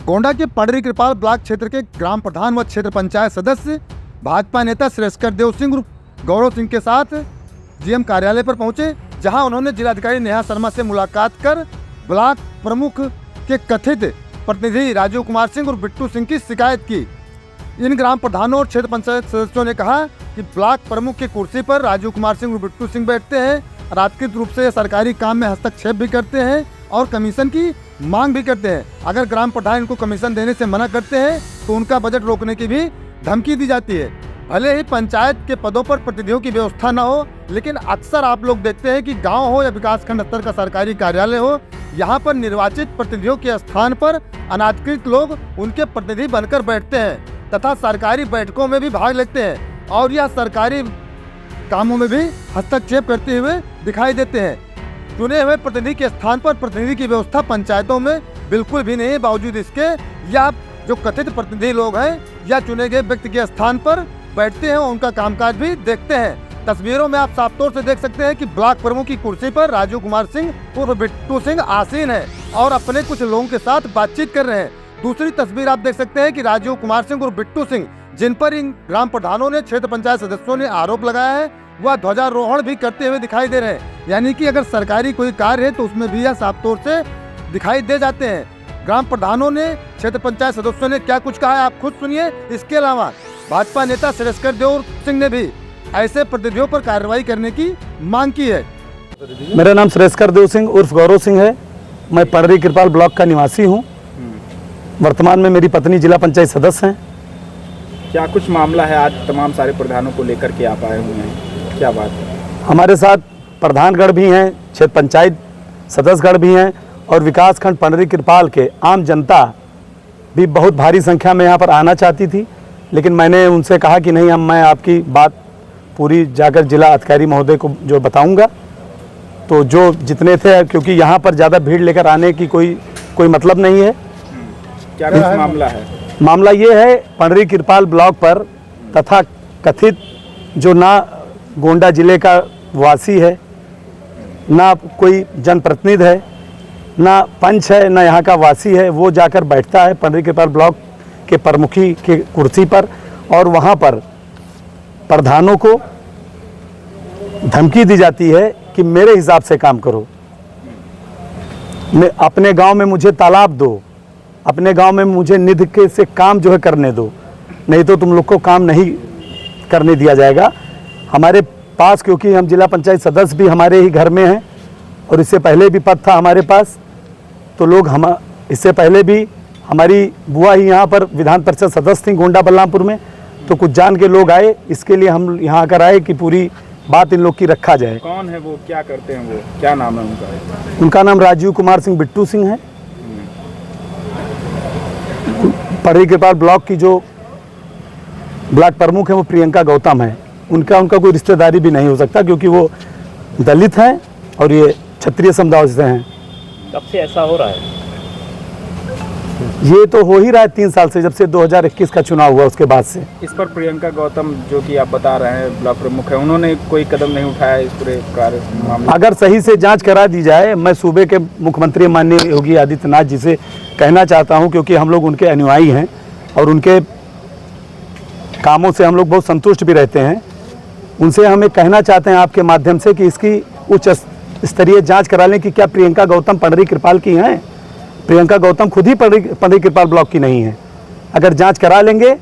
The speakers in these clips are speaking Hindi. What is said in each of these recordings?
गोंडा के पंडरी कृपाल ब्लॉक क्षेत्र के ग्राम प्रधान व क्षेत्र पंचायत सदस्य भाजपा नेता श्रेष्ठकर देव सिंह गौरव सिंह के साथ जीएम कार्यालय पर पहुंचे, जहां उन्होंने जिलाधिकारी नेहा शर्मा से मुलाकात कर ब्लॉक प्रमुख के कथित प्रतिनिधि राजीव कुमार सिंह और बिट्टू सिंह की शिकायत की। इन ग्राम प्रधानों और क्षेत्र पंचायत सदस्यों ने कहा कि ब्लॉक प्रमुख की कुर्सी पर राजीव कुमार सिंह और बिट्टू सिंह बैठते हैं, अनाधिकृत रूप से सरकारी काम में हस्तक्षेप भी करते हैं और कमीशन की मांग भी करते हैं। अगर ग्राम प्रधान इनको कमीशन देने से मना करते हैं तो उनका बजट रोकने की भी धमकी दी जाती है। भले ही पंचायत के पदों पर प्रतिनिधियों की व्यवस्था न हो, लेकिन अक्सर आप लोग देखते हैं कि गांव हो या विकासखंड स्तर का सरकारी कार्यालय हो, यहाँ पर निर्वाचित प्रतिनिधियों के स्थान पर अनाधिकृत लोग उनके प्रतिनिधि बनकर बैठते हैं तथा सरकारी बैठकों में भी भाग लेते हैं और यह सरकारी कामों में भी हस्तक्षेप करते हुए दिखाई देते हैं। चुने हुए प्रतिनिधि के स्थान पर प्रतिनिधि की व्यवस्था पंचायतों में बिल्कुल भी नहीं है। बावजूद इसके या जो कथित प्रतिनिधि लोग हैं या चुने गए व्यक्ति के स्थान पर बैठते हैं और उनका कामकाज भी देखते हैं। तस्वीरों में आप साफ तौर से देख सकते हैं कि ब्लॉक प्रमुख की कुर्सी पर राजीव कुमार सिंह और बिट्टू सिंह आसीन है और अपने कुछ लोगों के साथ बातचीत कर रहे हैं। दूसरी तस्वीर आप देख सकते हैं कि राजीव कुमार सिंह और बिट्टू सिंह, जिन पर इन ग्राम प्रधानों ने, क्षेत्र पंचायत सदस्यों ने आरोप लगाया है, वह ध्वजारोहण भी करते हुए दिखाई दे रहे हैं। यानी कि अगर सरकारी कोई कार्य है तो उसमें भी यह साफ तौर से दिखाई दे जाते हैं। ग्राम प्रधानों ने, क्षेत्र पंचायत सदस्यों ने क्या कुछ कहा है आप खुद सुनिए। इसके अलावा भाजपा नेता श्रेष्ठकर देव सिंह ने भी ऐसे प्रतिनिधियों पर कार्रवाई करने की मांग की है। मेरा नाम श्रेष्ठकर देव सिंह उर्फ गौरव सिंह है। मैं पंडरी कृपाल ब्लॉक का निवासी हूँ। वर्तमान में मेरी पत्नी जिला पंचायत सदस्य हैं। क्या कुछ मामला है आज तमाम सारे प्रधानों को लेकर के आप आए हुए हैं, क्या बात है? हमारे साथ प्रधानगण भी हैं, क्षेत्र पंचायत सदस्यगण भी हैं और विकासखंड पंडरी कृपाल के आम जनता भी बहुत भारी संख्या में यहाँ पर आना चाहती थी, लेकिन मैंने उनसे कहा कि नहीं, मैं आपकी बात पूरी जाकर जिला अधिकारी महोदय को जो बताऊंगा। तो जो जितने थे, क्योंकि यहाँ पर ज़्यादा भीड़ लेकर आने की कोई मतलब नहीं है। क्या कुछ मामला है? मामला ये है, पंडरी कृपाल ब्लॉक पर तथा कथित जो ना गोंडा जिले का वासी है, ना कोई जनप्रतिनिधि है, ना पंच है, ना यहाँ का वासी है, वो जाकर बैठता है पंडरी कृपाल ब्लॉक के प्रमुखी के कुर्सी पर और वहाँ पर प्रधानों को धमकी दी जाती है कि मेरे हिसाब से काम करो, अपने गांव में मुझे तालाब दो, अपने गांव में मुझे निधि के से काम जो है करने दो, नहीं तो तुम लोग को काम नहीं करने दिया जाएगा। हमारे पास, क्योंकि हम जिला पंचायत सदस्य भी हमारे ही घर में हैं और इससे पहले भी पद था हमारे पास, तो लोग इससे पहले भी हमारी बुआ ही यहाँ पर विधान परिषद सदस्य थी गोंडा बलरामपुर में, तो कुछ जान के लोग आए, इसके लिए हम यहाँ आकर आए कि पूरी बात इन लोग की रखा जाए। कौन है वो, क्या करते हैं वो, क्या नाम है उनका? उनका नाम राजीव कुमार सिंह बिट्टू सिंह है। पंडरी कृपाल ब्लॉक की जो ब्लॉक प्रमुख है वो प्रियंका गौतम है। उनका कोई रिश्तेदारी भी नहीं हो सकता, क्योंकि वो दलित हैं और ये क्षत्रिय समुदाय से हैं। कब से ऐसा हो रहा है? ये तो हो ही रहा है 3 साल से, जब से 2021 का चुनाव हुआ उसके बाद से। इस पर प्रियंका गौतम जो कि आप बता रहे हैं ब्लॉक प्रमुख है, उन्होंने कोई कदम नहीं उठाया इस पूरे कार्य मामले? अगर सही से जांच करा दी जाए, मैं सूबे के मुख्यमंत्री माननीय योगी आदित्यनाथ जी से कहना चाहता हूं, क्योंकि हम लोग उनके अनुयायी हैं और उनके कामों से हम लोग बहुत संतुष्ट भी रहते हैं। उनसे हमें कहना चाहते हैं आपके माध्यम से कि इसकी उच्च स्तरीय जाँच करा लें कि क्या प्रियंका गौतम पंडरी कृपाल की हैं। प्रियंका गौतम खुद ही पंडरी कृपाल ब्लॉक की नहीं है। अगर जांच करा लेंगे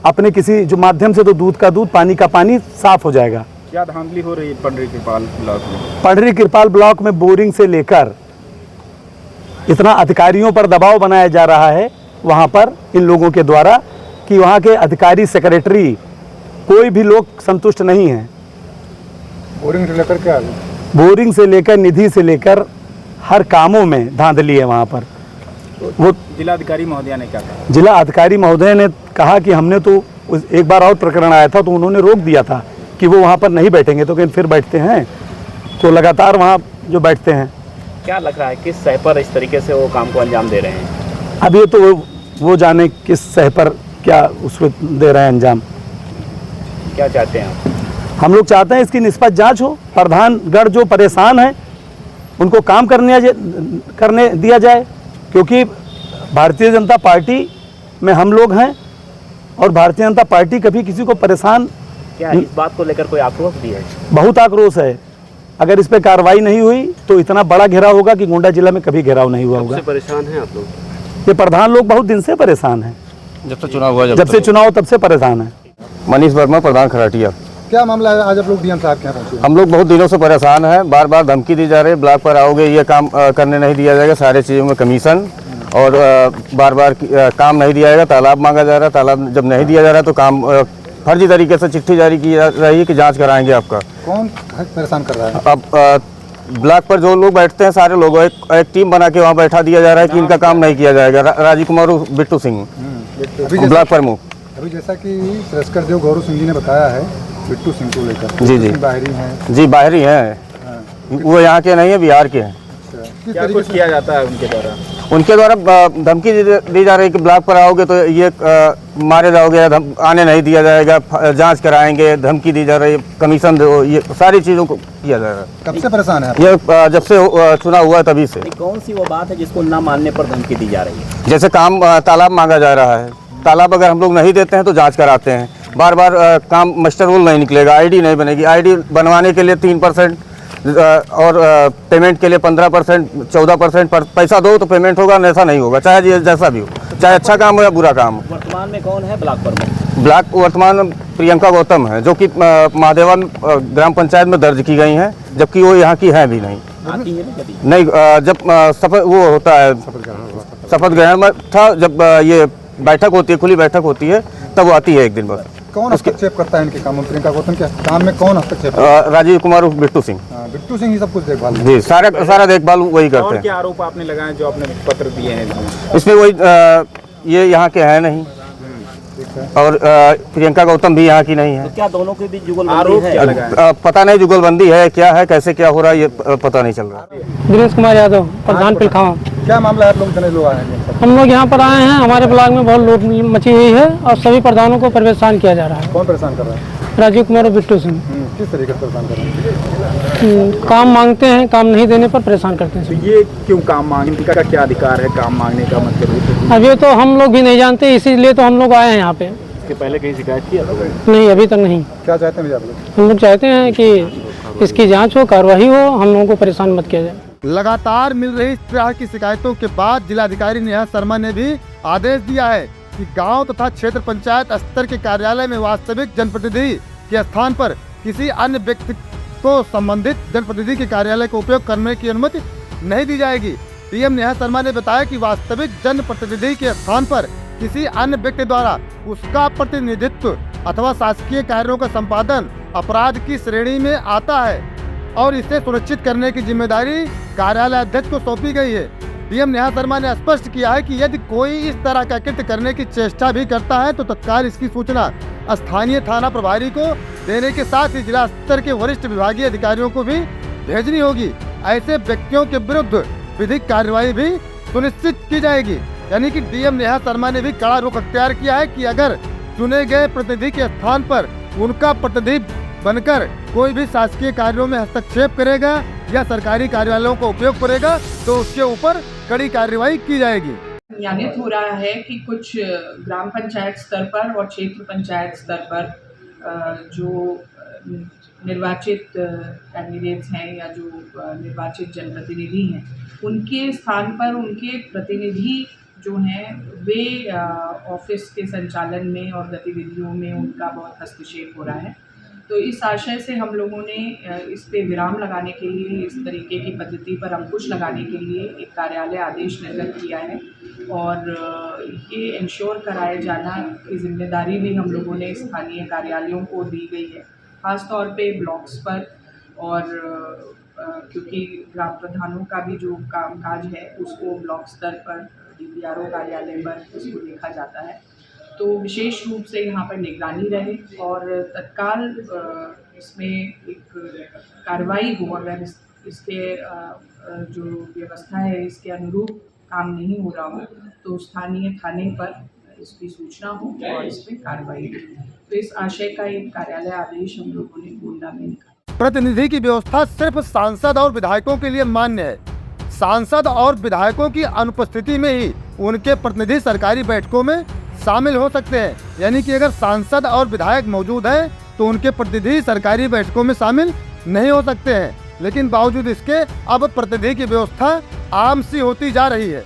अपने किसी जो माध्यम से, तो दूध का दूध, पानी का पानी साफ हो जाएगा। क्या धांधली हो रही है पंडरी कृपाल ब्लॉक में? पंडरी कृपाल ब्लॉक में बोरिंग से लेकर इतना अधिकारियों पर दबाव बनाया जा रहा है वहाँ पर इन लोगों के द्वारा कि वहाँ के अधिकारी, सेक्रेटरी, कोई भी लोग संतुष्ट नहीं है। बोरिंग से लेकर क्या? बोरिंग से लेकर, निधि से लेकर हर कामों में धांधली है वहाँ पर। वो जिलाधिकारी महोदय ने क्या कहा? जिला अधिकारी महोदय ने कहा कि हमने तो एक बार और प्रकरण आया था तो उन्होंने रोक दिया था कि वो वहाँ पर नहीं बैठेंगे, तो फिर बैठते हैं, तो लगातार वहाँ जो बैठते हैं। क्या लग रहा है किस सह पर इस तरीके से वो काम को अंजाम दे रहे हैं? अब ये तो वो जाने किस सह पर क्या उसमें दे रहे हैं अंजाम। क्या चाहते हैं आप? हम लोग चाहते हैं इसकी निष्पक्ष जाँच हो, प्रधानगण जो परेशान है उनको काम करने दिया जाए, क्योंकि भारतीय जनता पार्टी में हम लोग हैं और भारतीय जनता पार्टी कभी किसी को परेशान, क्या इस बात को लेकर कोई आक्रोश भी है? बहुत आक्रोश है। अगर इस पर कार्रवाई नहीं हुई तो इतना बड़ा घेराव होगा कि गोंडा जिला में कभी घेराव नहीं हुआ होगा। परेशान हैं आप लोग? ये प्रधान लोग बहुत दिन से परेशान हैं, जब से चुनाव हुआ, जब से चुनाव तब से परेशान है। मनीष वर्मा, प्रधान खराटिया। क्या मामला है, आज आप लोग डीएम साहब के यहाँ पहुंचे? हम लोग बहुत दिनों से परेशान हैं, बार बार धमकी दी जा रही है, ब्लॉक पर आओगे ये काम करने नहीं दिया जाएगा, सारे चीज़ों में कमीशन, और बार बार काम नहीं दिया जाएगा। तालाब मांगा जा रहा है, तालाब जब नहीं दिया जा रहा तो काम फर्जी तरीके से चिट्ठी जारी की जा रही है कि जांच कराएंगे आपका। कौन परेशान कर रहा है? अब ब्लॉक पर जो लोग बैठते हैं सारे लोग एक टीम बना के वहाँ बैठा दिया जा रहा है कि इनका काम नहीं किया जाएगा। राजीव कुमार बिट्टू सिंह ब्लॉक प्रमुख। अभी जैसा कि श्रेष्कर देव गौरव सिंह जी ने बताया है बिट्टू सिंह को लेकर, जी जी बाहरी हैं। जी बाहरी हैं, वो यहाँ के नहीं है, बिहार के हैं। किस क्या तरीके कुछ से किया जाता है उनके द्वारा? उनके द्वारा धमकी दी जा रही है कि ब्लॉक पर आओगे तो ये मारे जाओगे, आने नहीं दिया जाएगा, जांच कराएंगे, धमकी दी जा रही है, कमीशन दो, ये सारी चीज़ों को किया जा रहा है। कब से परेशान है? ये जब से चुनाव हुआ तभी से। कौन सी वो बात है जिसको ना मानने पर धमकी दी जा रही है? जैसे काम तालाब मांगा जा रहा है, तालाब अगर हम लोग नहीं देते हैं तो जांच कराते हैं, बार बार काम मास्टर रोल नहीं निकलेगा, आईडी नहीं बनेगी, आईडी बनवाने के लिए 3% और पेमेंट के लिए 15%, 14% पैसा दो तो पेमेंट होगा, ऐसा नहीं होगा, चाहे जैसा भी हो, चाहे अच्छा काम हो या बुरा काम हो। वर्तमान में कौन है ब्लॉक प्रमुख? ब्लॉक वर्तमान प्रियंका गौतम है, जो कि महादेवा ग्राम पंचायत में दर्ज की गई हैं, जबकि वो यहाँ की है भी नहीं। आती है ना कभी? नहीं, जब शपथ वो होता है, शपथ ग्रहण में था, जब ये बैठक होती है, खुली बैठक होती है, तब वो आती है एक दिन बस। कौन हस्तक्षेप करता है इनके काम? प्रियंका गौतम के काम में कौन हस्तक्षेप? राजीव कुमार बिट्टू सिंह। बिट्टू सिंह ही सब कुछ देखभाल। जी, सारा देखभाल वही करते और हैं। क्या आरोप आपने लगाए जो आपने पत्र दिए हैं इसमें? इसमें वही ये यहाँ के हैं नहीं, और प्रियंका गौतम भी यहाँ की नहीं है। तो क्या दोनों के बीच जुगलबंदी आरोप क्या है? लगाए? पता नहीं जुगलबंदी है क्या है, कैसे क्या हो रहा है, ये पता नहीं चल रहा। दिनेश कुमार यादव, प्रधान पिलखावा। क्या मामला है? आप लोग इतने लोग आए हैं? हम लोग यहाँ पर आए हैं, हमारे ब्लॉक में बहुत लूट मची हुई है और सभी प्रधानों को परेशान किया जा रहा है। कौन परेशान कर रहा है? राजीव कुमार और बिट्टू सिंह किस तरीके से परेशान कर रहे हैं? काम मांगते हैं, काम नहीं देने पर परेशान करते हैं तो सभी। ये क्यों काम मांगने का क्या अधिकार है? काम मांगने का मतलब अभी तो हम लोग भी नहीं जानते, इसीलिए तो हम लोग आए हैं यहाँ पे। इसके पहले कहीं शिकायत की आपको? नहीं, अभी तक नहीं। क्या चाहते हैं भैया आप लोग? हम लोग चाहते हैं कि इसकी जाँच हो, कार्रवाई हो, हम लोगों को परेशान मत किया जाए। लगातार मिल रही इस तरह की शिकायतों के बाद जिलाधिकारी नेहा शर्मा ने भी आदेश दिया है कि गांव तथा क्षेत्र पंचायत स्तर के कार्यालय में वास्तविक जनप्रतिनिधि के स्थान पर किसी अन्य व्यक्ति को संबंधित जनप्रतिनिधि के कार्यालय का उपयोग करने की अनुमति नहीं दी जाएगी। डीएम नेहा शर्मा ने बताया कि वास्तविक जनप्रतिनिधि के स्थान पर किसी अन्य व्यक्ति द्वारा उसका प्रतिनिधित्व अथवा शासकीय कार्यों का संपादन अपराध की श्रेणी में आता है और इसे सुनिश्चित करने की जिम्मेदारी कार्यालय अध्यक्ष को सौंपी गई है। डीएम नेहा शर्मा ने स्पष्ट किया है कि यदि कोई इस तरह का कृत्य करने की चेष्टा भी करता है तो तत्काल इसकी सूचना स्थानीय थाना प्रभारी को देने के साथ ही जिला स्तर के वरिष्ठ विभागीय अधिकारियों को भी भेजनी होगी। ऐसे व्यक्तियों के विरुद्ध विधिक कार्रवाई भी सुनिश्चित की जाएगी। यानी कि डीएम नेहा शर्मा ने भी कड़ा रुख अख्तियार किया है कि अगर चुने गए प्रतिनिधि के स्थान पर उनका प्रतिनिधि बनकर कोई भी शासकीय कार्यों में हस्तक्षेप करेगा या सरकारी कार्यालयों का उपयोग करेगा तो उसके ऊपर कड़ी कार्रवाई की जाएगी। ज्ञानित हो रहा है कि कुछ ग्राम पंचायत स्तर पर और क्षेत्र पंचायत स्तर पर जो निर्वाचित कैंडिडेट्स हैं या जो निर्वाचित जनप्रतिनिधि हैं उनके स्थान पर उनके प्रतिनिधि जो हैं वे ऑफिस के संचालन में और गतिविधियों में उनका बहुत हस्तक्षेप हो रहा है। तो इस आशय से हम लोगों ने इस पे विराम लगाने के लिए, इस तरीके की पद्धति पर अंकुश लगाने के लिए एक कार्यालय आदेश निर्गत किया है और ये इंश्योर कराए जाना की जिम्मेदारी भी हम लोगों ने स्थानीय कार्यालयों को दी गई है, ख़ास तौर पे ब्लॉक्स पर। और क्योंकि ग्राम प्रधानों का भी जो कामकाज है उसको ब्लॉक स्तर पर DPRO कार्यालय पर उसको देखा जाता है, तो विशेष रूप से यहाँ पर निगरानी रहे और तत्काल इसमें एक कार्रवाई हो। अगर इसके जो व्यवस्था है इसके अनुरूप काम नहीं हो रहा हो तो स्थानीय थाने पर इसकी सूचना हो और इस पर कार्रवाई हो। तो इस आशय का एक कार्यालय आदेश हम लोगों ने गोंडा में निकाला। प्रतिनिधि की व्यवस्था सिर्फ सांसद और विधायकों के लिए मान्य है। सांसद और विधायकों की अनुपस्थिति में ही उनके प्रतिनिधि सरकारी बैठकों में शामिल हो सकते हैं। यानी कि अगर सांसद और विधायक मौजूद हैं तो उनके प्रतिनिधि सरकारी बैठकों में शामिल नहीं हो सकते हैं। लेकिन बावजूद इसके अब प्रतिनिधि की व्यवस्था आम सी होती जा रही है।